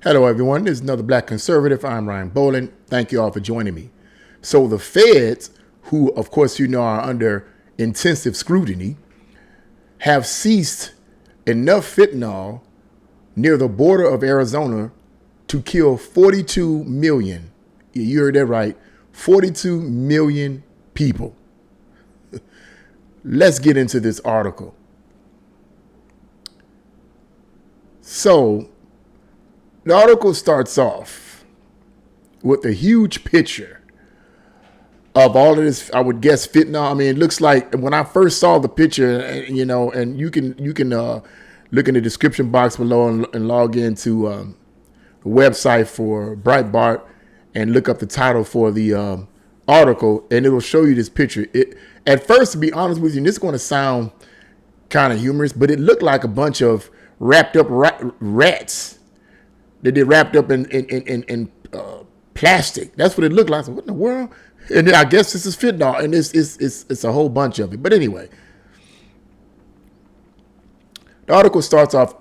Hello, everyone. This is another Black Conservative. I'm Ryan Boland. Thank you all for joining me. So the feds, who, of course, you know, are under intensive scrutiny, have seized enough fentanyl near the border of Arizona to kill 42 million. You heard that right. 42 million people. Let's get into this article. So, the article starts off with a huge picture of all of this, I would guess, fentanyl. I mean, it looks like when I first saw the picture, you know, and you can look in the description box below and log into the website for Breitbart and look up the title for the article, and it'll show you this picture. At first, to be honest with you, and this is going to sound kind of humorous, but it looked like a bunch of wrapped up rats. They wrapped up in plastic. That's what it looked like. So what in the world? And then I guess this is fentanyl, and it's a whole bunch of it. But anyway, the article starts off: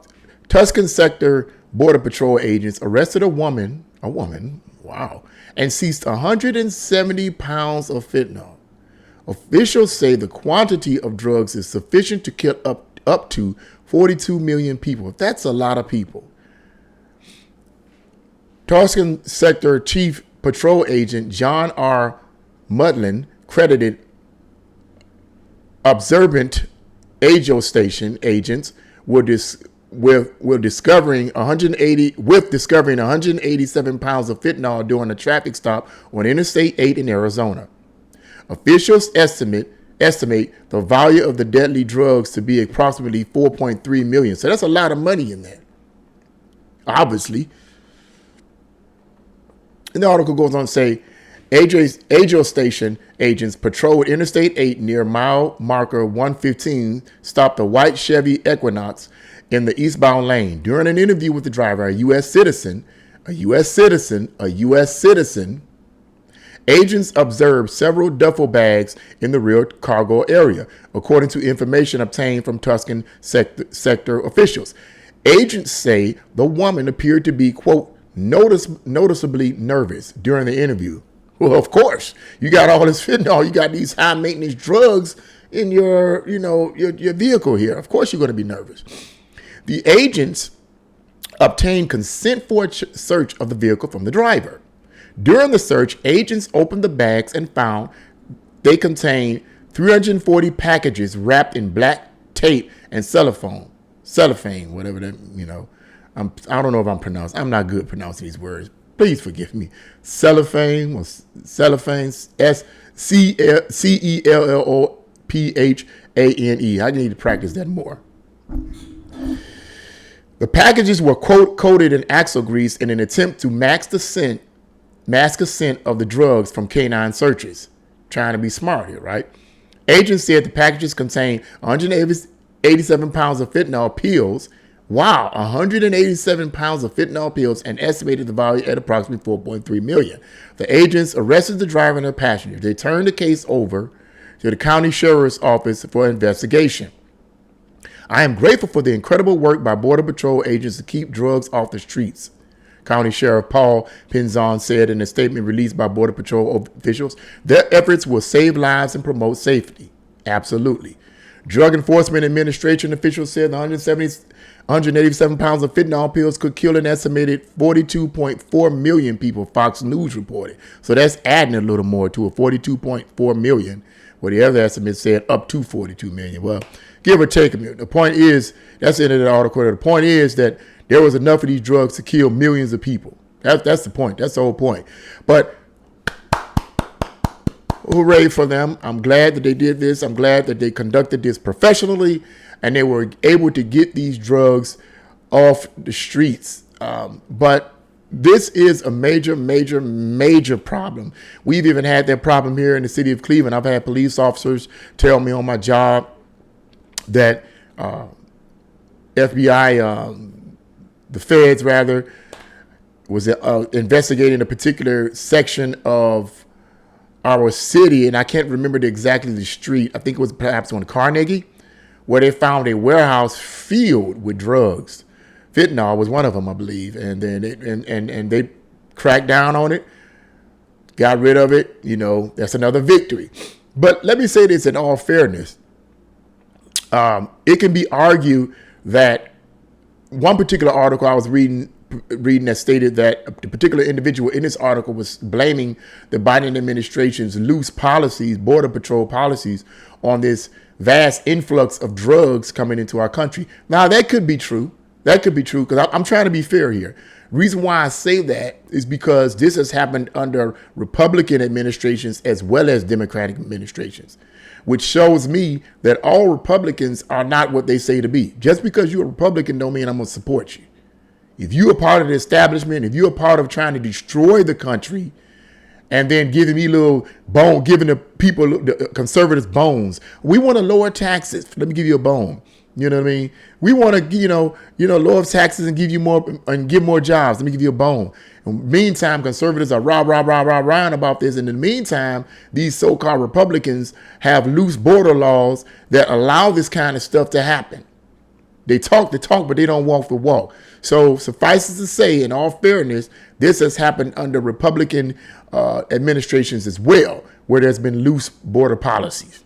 Tuscan sector border patrol agents arrested a woman, wow, and seized 170 pounds of fentanyl. Officials say the quantity of drugs is sufficient to kill up to 42 million people. That's a lot of people. Tuscan Sector Chief Patrol Agent John R. Mudlin credited observant AGO station agents with discovering 187 pounds of fentanyl during a traffic stop on Interstate 8 in Arizona. Officials estimate the value of the deadly drugs to be approximately 4.3 million. So that's a lot of money in there, obviously. And the article goes on to say, AGO station agents patrolled Interstate 8 near mile marker 115, stopped a white Chevy Equinox in the eastbound lane. During an interview with the driver, a U.S. citizen, agents observed several duffel bags in the rear cargo area, according to information obtained from Tuscan sector officials. Agents say the woman appeared to be, quote, noticeably nervous during the interview. Well, of course, you got all this fentanyl, you got these high maintenance drugs in your vehicle here. Of course, you're going to be nervous. The agents obtained consent for a search of the vehicle from the driver. During the search, agents opened the bags and found they contained 340 packages wrapped in black tape and cellophane, whatever that, you know. I don't know if I'm pronouncing. I'm not good pronouncing these words. Please forgive me. Cellophane, CELLOPHANE. I need to practice that more. The packages were coated in axle grease in an attempt to mask a scent of the drugs from canine searches. Trying to be smart here, right? Agents said the packages contained 187 pounds of fentanyl pills. Wow, 187 pounds of fentanyl pills and estimated the value at approximately 4.3 million. The agents arrested the driver and the passenger. They turned the case over to the county sheriff's office for investigation. I am grateful for the incredible work by Border Patrol agents to keep drugs off the streets, County Sheriff Paul Pinzon said in a statement released by Border Patrol officials. Their efforts will save lives and promote safety. Absolutely. Drug Enforcement Administration officials said the 187 pounds of fentanyl pills could kill an estimated 42.4 million people, Fox News reported. So that's adding a little more to a 42.4 million, where the other estimate said up to 42 million. Well, give or take a million. The point is, that's the end of the article. The point is that there was enough of these drugs to kill millions of people. That's the point. That's the whole point. But hooray for them. I'm glad that they did this. I'm glad that they conducted this professionally and they were able to get these drugs off the streets. But this is a major, major, major problem. We've even had that problem here in the city of Cleveland. I've had police officers tell me on my job that FBI, the feds rather, was investigating a particular section of our city, and I can't remember exactly the street. I think it was perhaps on Carnegie, where they found a warehouse filled with drugs, Fentanyl was one of them, I believe. And then and they cracked down on it, got rid of it. That's another victory. But let me say this in all fairness. It can be argued that one particular article I was reading that stated that the particular individual in this article was blaming the Biden administration's loose policies, border patrol policies, on this vast influx of drugs coming into our country. Now, that could be true. That could be true, because I'm trying to be fair here. Reason why I say that is because this has happened under Republican administrations as well as Democratic administrations, which shows me that all Republicans are not what they say to be. Just because you're a Republican don't mean I'm going to support you. If you're a part of the establishment, if you're a part of trying to destroy the country, and then giving me giving the people, the conservatives, bones. We want to lower taxes. Let me give you a bone. You know what I mean? We want to, lower taxes and give you more and give more jobs. Let me give you a bone. In the meantime, conservatives are rah about this. And in the meantime, these so-called Republicans have loose border laws that allow this kind of stuff to happen. They talk the talk, but they don't walk the walk. So suffice it to say, in all fairness, this has happened under Republican administrations as well, where there's been loose border policies.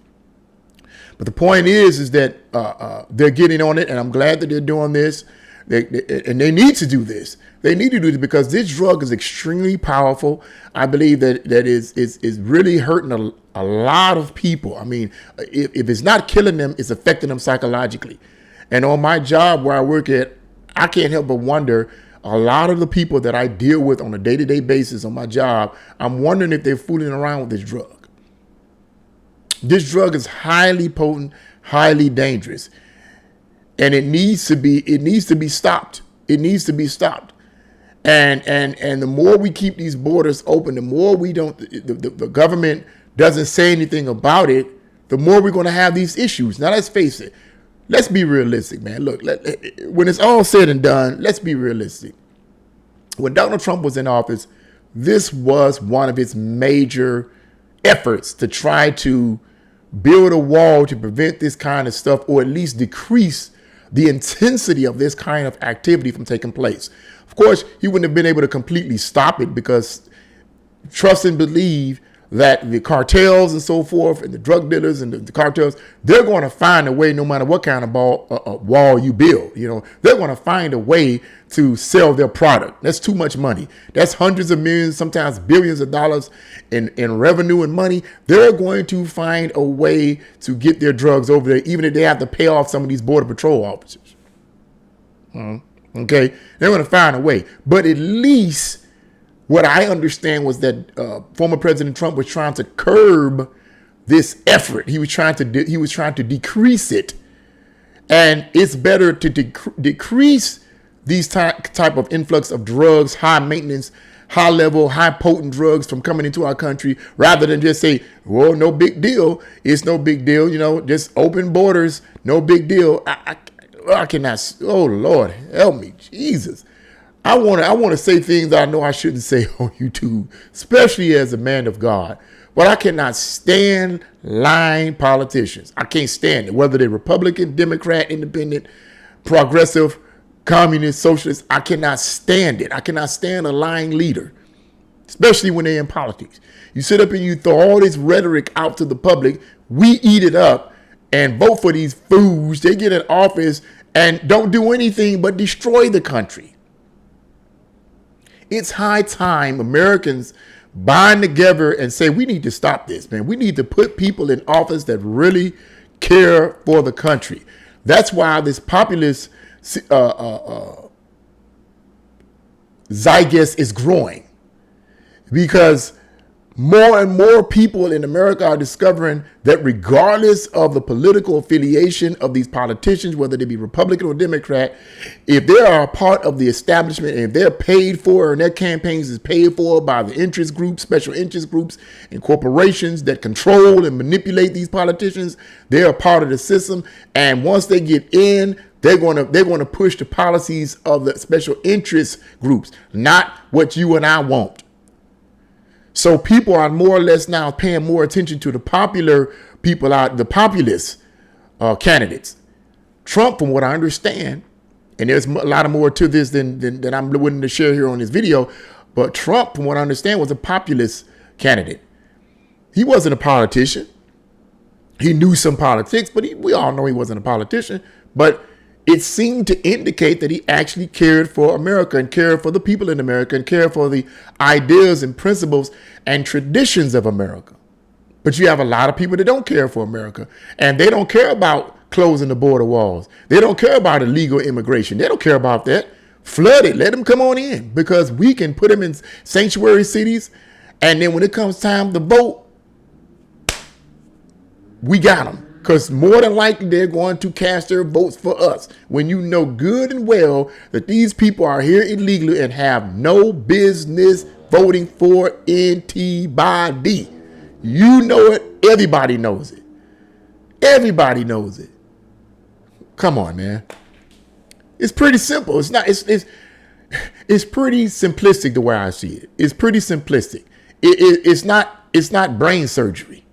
But the point is that they're getting on it, and I'm glad that they're doing this. And they need to do this. They need to do this because this drug is extremely powerful. I believe that is really hurting a lot of people. I mean, if it's not killing them, it's affecting them psychologically. And on my job where I work at, I can't help but wonder, a lot of the people that I deal with on a day-to-day basis on my job, I'm wondering if they're fooling around with this drug. This drug is highly potent, highly dangerous, and it needs to be stopped. It needs to be stopped. And the more we keep these borders open, the more the government doesn't say anything about it, the more we're going to have these issues. Now, let's face it. Let's be realistic, man. Look, when it's all said and done, let's be realistic. When Donald Trump was in office, this was one of his major efforts to try to build a wall to prevent this kind of stuff, or at least decrease the intensity of this kind of activity from taking place. Of course, he wouldn't have been able to completely stop it, because trust and believe that the cartels and so forth, and the drug dealers and the cartels, they're going to find a way, no matter what kind of wall you build. They're going to find a way to sell their product. That's too much money. That's hundreds of millions, sometimes billions of dollars in revenue and money. They're going to find a way to get their drugs over there, even if they have to pay off some of these border patrol officers. Okay, they're going to find a way. But at least what I understand was that former President Trump was trying to curb this effort. He was trying to decrease it, and it's better to decrease these type of influx of drugs, high maintenance, high level, high potent drugs from coming into our country, rather than just say, "Well, no big deal. It's no big deal. Just open borders, no big deal." I cannot. Oh Lord, help me, Jesus. I want to say things that I know I shouldn't say on YouTube, especially as a man of God. But I cannot stand lying politicians. I can't stand it, whether they're Republican, Democrat, Independent, Progressive, Communist, Socialist. I cannot stand it. I cannot stand a lying leader, especially when they're in politics. You sit up and you throw all this rhetoric out to the public. We eat it up and vote for these fools. They get in office and don't do anything but destroy the country. It's high time Americans bind together and say, we need to stop this, man. We need to put people in office that really care for the country. That's why this populist zeitgeist is growing, because more and more people in America are discovering that regardless of the political affiliation of these politicians, whether they be Republican or Democrat, if they are a part of the establishment, and if they're paid for and their campaigns is paid for by the interest groups, special interest groups, and corporations that control and manipulate these politicians, they're a part of the system. And once they get in, they're going to push the policies of the special interest groups, not what you and I want. So people are more or less now paying more attention to the popular people out, the populist candidates. Trump, from what I understand, And there's a lot of more to this than I'm willing to share here on this video. But Trump, from what I understand, was a populist candidate. He wasn't a politician. He knew some politics, but we all know he wasn't a politician. But it seemed to indicate that he actually cared for America and cared for the people in America and cared for the ideas and principles and traditions of America. But you have a lot of people that don't care for America, and they don't care about closing the border walls. They don't care about illegal immigration. They don't care about that. Flood it. Let them come on in, because we can put them in sanctuary cities. And then when it comes time to vote, we got them. Because more than likely they're going to cast their votes for us, when you know good and well that these people are here illegally and have no business voting for anybody. You know it. Everybody knows it. Everybody knows it. Come on, man. It's pretty simple. It's pretty simplistic the way I see it. It's pretty simplistic. It's not brain surgery.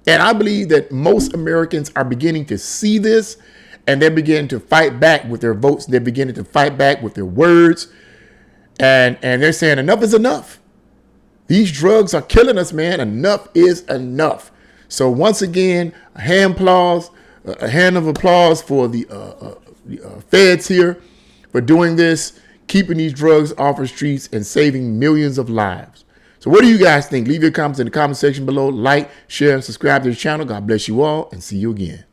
And I believe that most Americans are beginning to see this, and they're beginning to fight back with their votes. They're beginning to fight back with their words. And they're saying enough is enough. These drugs are killing us, man. Enough is enough. So once again, a hand of applause for the feds here for doing this, keeping these drugs off the streets and saving millions of lives. So what do you guys think? Leave your comments in the comment section below. Like, share, and subscribe to the channel. God bless you all, and see you again.